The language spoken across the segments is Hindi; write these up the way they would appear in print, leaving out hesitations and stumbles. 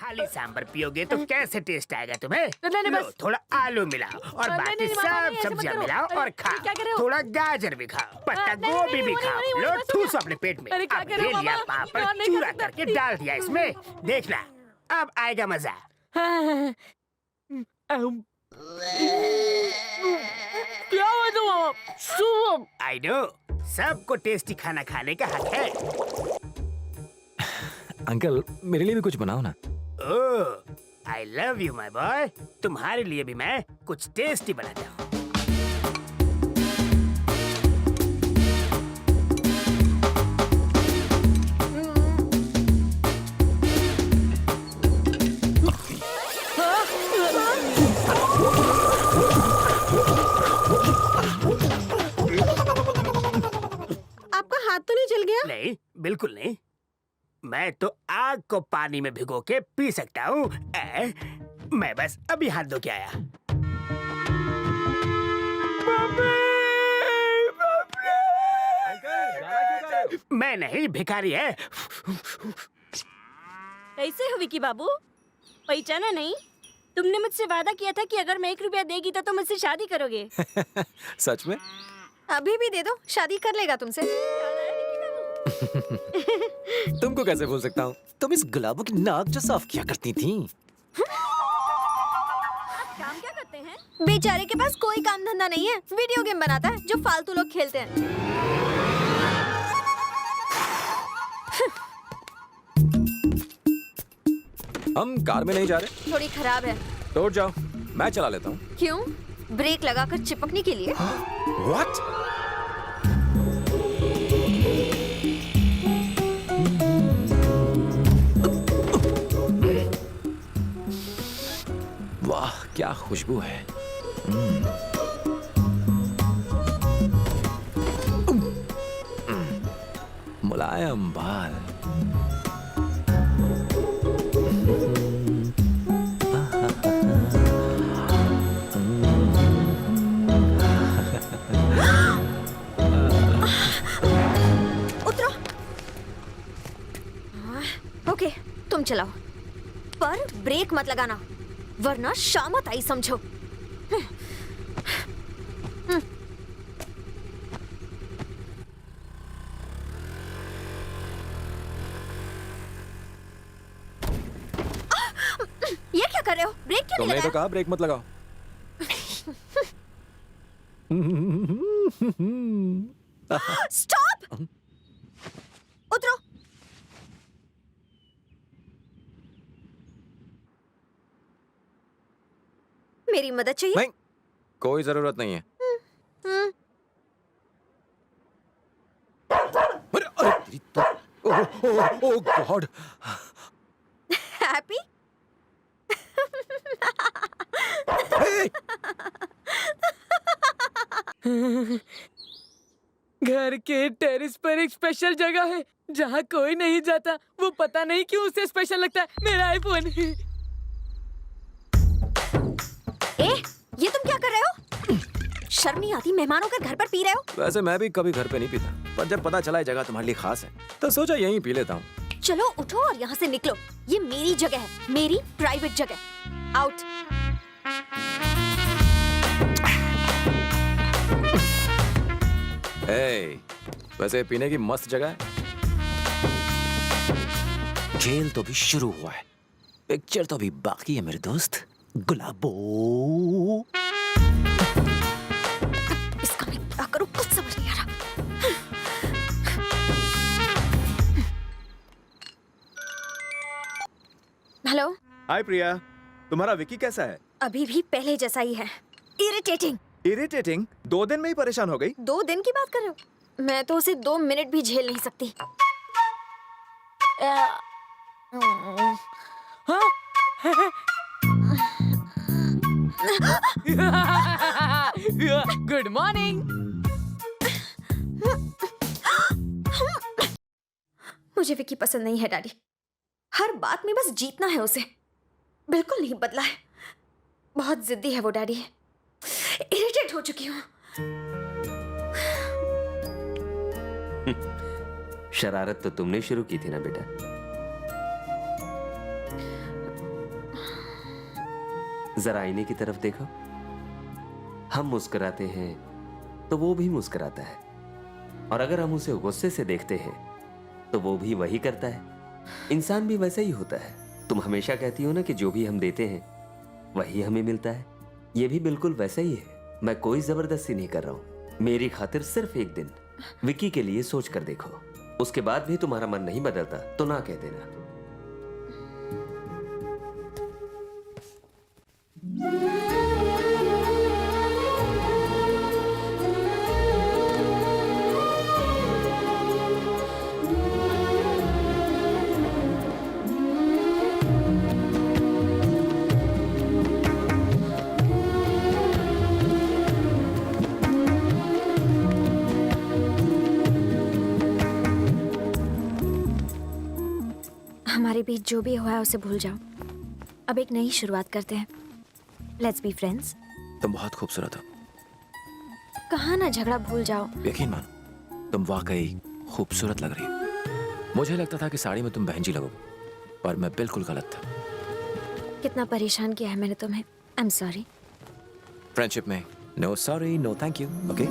खाली सांबर पियोगे तो कैसे टेस्ट आएगा तुम्हें? नहीं, लो, बस। थोड़ा आलू मिलाओ और नहीं, बाकी नहीं, मामा, नहीं, सब ऐसे मत सब्जियां करो। मिलाओ और क्या कह रहे खाओ। हो? थोड़ा गाजर भी खाओ, पत्ता नहीं, गोभी नहीं, भी नहीं, खाओ। नहीं, लो नहीं, ठूसो अपने पेट में। अरे, क्या अब कह रहे हो, ले लिया मामा? पापड़ नहीं चूरा खा सकता। करके डाल दिया इसमें। देखना अब आएगा मजा। क्या हुआ तो मामा? शुभ। आई नो, सबको टेस्टी खाना खाने का हक है। अंकल मेरे लिए भी कुछ बनाओ ना। Oh, I love you my boy. तुम्हारे लिए भी मैं कुछ टेस्टी बनाता हूँ। आपका हाथ तो नहीं जल गया? नहीं, बिल्कुल नहीं। मैं तो आग को पानी में भिगो के पी सकता हूँ। मैं बस अभी हाथ धो के आया। मैं नहीं, भिखारी है। कैसे हो विकी बाबू? पहचाना नहीं? तुमने मुझसे वादा किया था कि अगर मैं 1 रुपया देगी तो तुम मुझसे शादी करोगे। सच में? अभी भी दे दो, शादी कर लेगा तुमसे। तुमको कैसे भूल सकता हूँ? तुम इस गुलाबों की नाक जो साफ किया करती थी। काम क्या करते हैं? बेचारे के पास कोई काम धंधा नहीं है, वीडियो गेम बनाता है जो फालतू लोग खेलते हैं। हम कार में नहीं जा रहे। थोड़ी खराब है। तो उठ जाओ, मैं चला लेता हूँ। क्यों? ब्रेक लगाकर चिपकने के लिए? What? वाह क्या खुशबू है। मुलायम बाल। उतरो। ओके, तुम चलाओ, पर ब्रेक मत लगाना, वरना शामत आई समझो। ये क्या कर रहे हो? ब्रेक क्यों नहीं तुमने तो लगाया? कहा ब्रेक मत लगाओ। स्टॉप! उतरो। मेरी मदद चाहिए? नहीं, कोई जरूरत नहीं है। हम्म, अरे अरे तेरी तो ओह गॉड। हैप्पी? घर के टेरेस पर एक स्पेशल जगह है जहाँ कोई नहीं जाता। वो पता नहीं क्यों उसे स्पेशल लगता है। मेरा आईफोन। ए, ये तुम क्या कर रहे हो? शर्म नहीं आती? मेहमानों के घर पर पी रहे हो? वैसे मैं भी कभी घर पे नहीं पीता, पर जब पता चला ये जगह तुम्हारे लिए खास है तो सोचा यहीं पी लेता हूँ। चलो उठो और यहाँ से निकलो। ये मेरी जगह है, मेरी प्राइवेट जगह। आउट। हे, वैसे पीने की मस्त जगह है। खेल तो भी शुरू हुआ है, पिक्चर तो भी बाकी है मेरे दोस्त गुलाबो। इसका मैं क्या करूँ कुछ समझ नहीं आ रहा। हेलो। हाय प्रिया, तुम्हारा विकी कैसा है? अभी भी पहले जैसा ही है, इरिटेटिंग। इरिटेटिंग? 2 दिन में ही परेशान हो गई? 2 दिन की बात कर रहे हो? मैं तो उसे 2 मिनट भी झेल नहीं सकती। Good morning. मुझे विकी पसंद नहीं है डैडी। हर बात में बस जीतना है उसे। बिल्कुल नहीं बदला है। बहुत जिद्दी है वो डैडी। इरिटेट हो चुकी हूँ। शरारत तो तुमने शुरू की थी ना बेटा। जरा आईने की तरफ देखो। हम मुस्कुराते हैं तो वो भी मुस्कुराता है, और अगर हम उसे गुस्से से देखते हैं तो वो भी वही करता है। इंसान भी वैसा ही होता है। तुम हमेशा कहती हो ना कि जो भी हम देते हैं वही हमें मिलता है। ये भी बिल्कुल वैसा ही है। मैं कोई जबरदस्ती नहीं कर रहा हूँ। मेरी खातिर सिर्फ एक दिन विकी के लिए सोच कर देखो। उसके बाद भी तुम्हारा मन नहीं बदलता तो ना कह देना। हमारे बीच जो भी हुआ है उसे भूल जाओ। अब एक नई शुरुआत करते हैं। Let's be friends. तुम बहुत खूबसूरत हो। कहा ना झगड़ा भूल जाओ। यकीन मानो, तुम वाकई खूबसूरत लग रही हो। मुझे लगता था कि साड़ी में तुम बहन जी लगोगे, पर मैं बिल्कुल गलत था। कितना परेशान किया है मैंने तुम्हें। I am sorry. फ्रेंडशिप में no sorry no thank you. Okay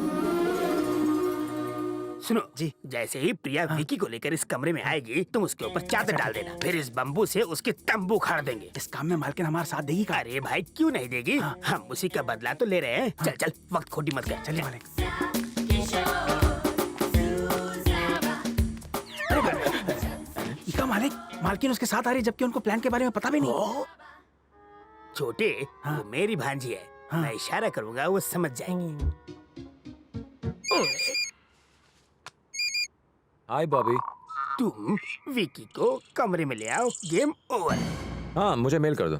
सुनो जी, जैसे ही प्रिया विकी को लेकर इस कमरे में आएगी तुम उसके ऊपर चादर डाल देना, फिर इस बम्बू से उसके तंबू उखाड़ देंगे। इस काम में मालकिन हमारा साथ देगी का? अरे भाई क्यों नहीं देगी? हम उसी का बदला तो ले रहे हैं। चल चल, वक्त खोटी मत कर। चलिए मालिक। इका मालिक, मालकिन उसके साथ आ रही है जबकि उनको प्लान के बारे में पता भी नहीं। छोटे, वो मेरी भांजी है। मैं इशारा करूंगा वो समझ जाएगी। हाय बॉबी। तुम विकी को कमरे में ले आओ। Game over. हाँ, मुझे मेल कर दो।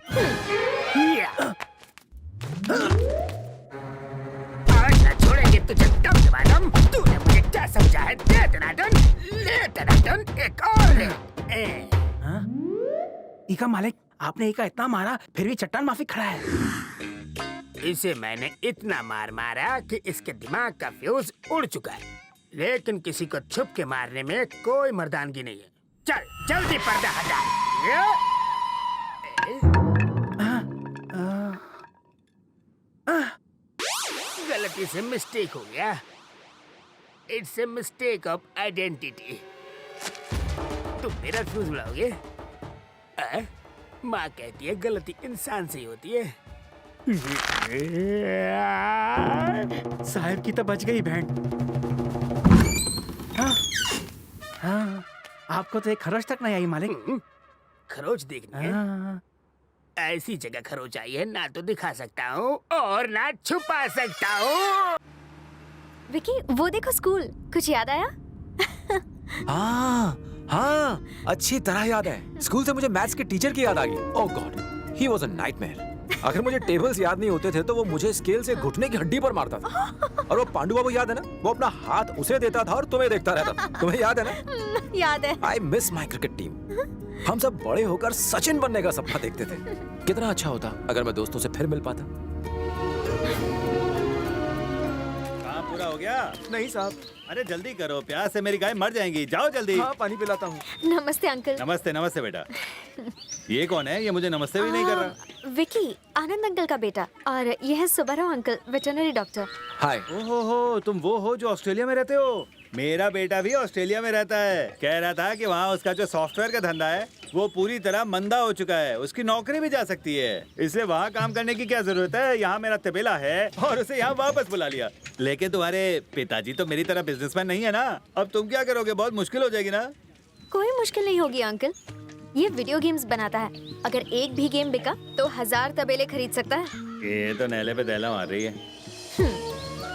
आज ना छोड़ेंगे तुझे दम दबा दम। तूने मुझे क्या समझा है? दे दनादन, ले दनादन, एक और ले। इका मालिक, आपने इका इतना मारा फिर भी चट्टान माफी खड़ा है। इसे मैंने इतना मार मारा कि इसके दिमाग का फ्यूज उड़ चुका है, लेकिन किसी को छुप के मारने में कोई मर्दानगी नहीं है। चल जल्दी पर्दा हटा। गलती से मिस्टेक हो गया। It's a mistake of identity. तुम मेरा फ्यूज उड़ाओगे? माँ कहती है गलती इंसान से ही होती है। साहब की तो बच गई बहन। हाँ, आपको तो एक खरोच तक नहीं आई मालिक। खरोच देखनी है? ऐसी जगह खरोच आई है ना तो दिखा सकता हूँ और ना छुपा सकता हूँ। विकी, वो देखो स्कूल। कुछ याद आया? हाँ हाँ, अच्छी तरह याद है। स्कूल से मुझे मैथ्स के टीचर की याद आ गई। Oh God, he was a nightmare. अगर मुझे टेबल्स याद नहीं होते थे तो वो मुझे स्केल से घुटने की हड्डी पर मारता था। और वो पांडु बाबू याद है ना, वो अपना हाथ उसे देता था और तुम्हें देखता रहता था। तुम्हें याद है ना? याद है। I miss my cricket team. हम सब बड़े होकर सचिन बनने का सपना देखते थे। कितना अच्छा होता अगर मैं दोस्तों से फिर मिल पाता। काम पूरा हो गया? नहीं साहब। अरे जल्दी करो, प्यास से मेरी गाय मर जाएंगी। जाओ जल्दी। हाँ, पानी पिलाता हूँ। नमस्ते अंकल। नमस्ते नमस्ते बेटा। ये कौन है? ये मुझे नमस्ते भी नहीं कर रहा। विकी, आनंद अंकल का बेटा। और यह है सुब्बाराव अंकल, वेटरनरी डॉक्टर। हाय। ओहो, तुम वो हो जो ऑस्ट्रेलिया में रहते हो? मेरा बेटा भी ऑस्ट्रेलिया में रहता है। कह रहा था कि वहाँ उसका जो सॉफ्टवेयर का धंधा है वो पूरी तरह मंदा हो चुका है। उसकी नौकरी भी जा सकती है, इसलिए वहाँ काम करने की क्या जरूरत है? यहाँ मेरा तबेला है और उसे यहाँ वापस बुला लिया। लेकिन तुम्हारे पिताजी तो मेरी तरह बिजनेसमैन नहीं है ना। अब तुम क्या करोगे? बहुत मुश्किल हो जाएगी ना। कोई मुश्किल नहीं होगी अंकल। ये वीडियो गेम्स बनाता है। अगर एक भी गेम बिका तो 1000 तबेले खरीद सकता है। ये तो नैले पे दैला मार रही है।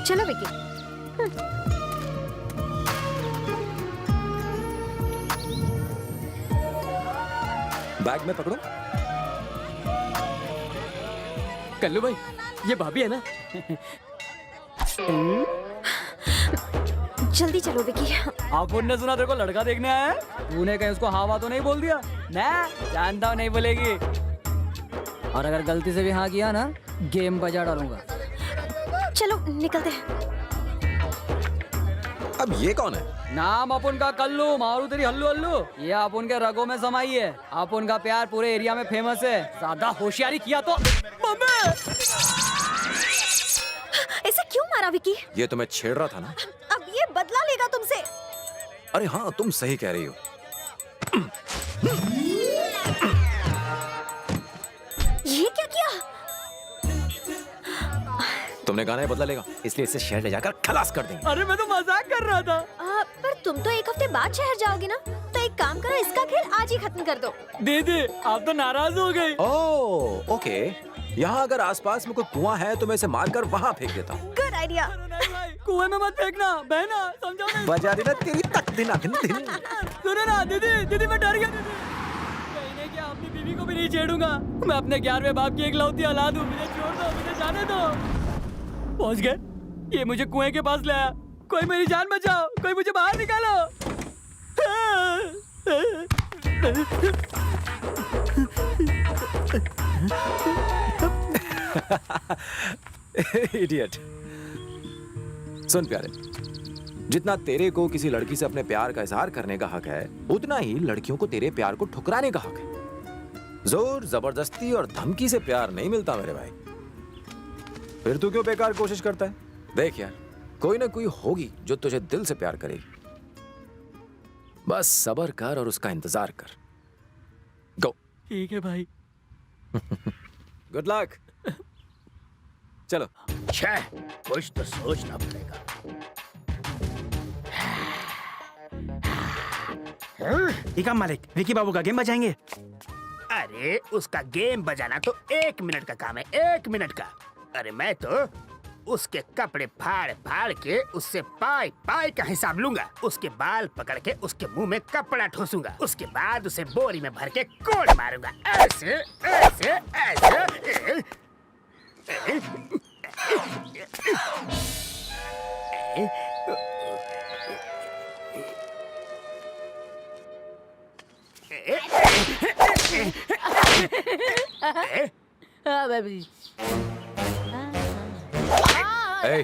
चलो विकी। बैग में पकड़ो। कल्लू भाई, ये भाभी है ना? जल्दी चलो विकी। आप ने सुना तेरे को लड़का देखने आया है? तूने कहीं उसको हाँ तो नहीं बोल दिया? मैं जानता हूँ नहीं बोलेगी। और अगर गलती से भी हाँ किया ना, गेम बजा डालूंगा। चलो निकलते हैं। अब ये कौन है? नाम अपन का कल्लू, मारू तेरी हल्लू हल्लू। ये अपन के रगों में समाई है। अपन का प्यार पूरे एरिया में फेमस है। ज्यादा होशियारी किया तो मम्मी। इसे क्यों मारा विकी? ये तो मैं छेड़ रहा था ना। अब ये बदला लेगा तुमसे। अरे हाँ, तुम सही कह रही हो। ये क्या किया? तुमने कहा ना ये बदला लेगा, इसलिए इसे शहर ले जाकर खलास कर देंगे। अरे मैं तो मजाक कर रहा था। पर तुम तो एक हफ्ते बाद शहर जाओगे ना, तो एक काम करो, इसका खेल आज ही खत्म कर दो। दीदी आप तो नाराज हो गई। ओह ओके, यहाँ अगर आसपास में कोई कुआं है तो मैं इसे मारकर वहाँ फेंक देता हूँ। Good idea. कुएं में मत फेंकना, बहना समझो ना। बजा देना तेरी तक दिन दिन। सुनो ना दीदी, दीदी मैं डर गया। कहीं नहीं क्या अपनी बीवी को भी नहीं छेड़ूंगा। मैं अपने 11वें बाप की एकलौती औलाद हूँ। मुझे छोड़ दो, मुझे जाने दो। पहुंच गए। ये मुझे कुएं के पास लाया। कोई मेरी जान बचाओ, कोई मुझे बाहर निकालो। इडियट। सुन प्यारे, जितना तेरे को किसी लड़की से अपने प्यार का इजहार करने का हक है, उतना ही लड़कियों को तेरे प्यार को ठुकराने का हक है। जोर जबरदस्ती और धमकी से प्यार नहीं मिलता मेरे भाई। फिर तू क्यों बेकार कोशिश करता है? देख यार, कोई ना कोई होगी जो तुझे दिल से प्यार करेगी। बस सब्र कर और उसका इंतजार कर। गो। ठीक है भाई। Good luck. चलो। छह, कुछ तो सोचना पड़ेगा। ठीक है मालिक, विकी बाबू का गेम बजाएंगे। अरे उसका गेम बजाना तो 1 मिनट का काम है, 1 मिनट का। अरे मैं तो उसके कपड़े फाड़ फाड़ के उससे पाई पाई का हिसाब लूंगा। उसके बाल पकड़ के उसके मुंह में कपड़ा ठोसूंगा। उसके बाद उसे बोरी में भर के कोड़ मारूंगा। ऐसे ऐसे ऐसे। Hey.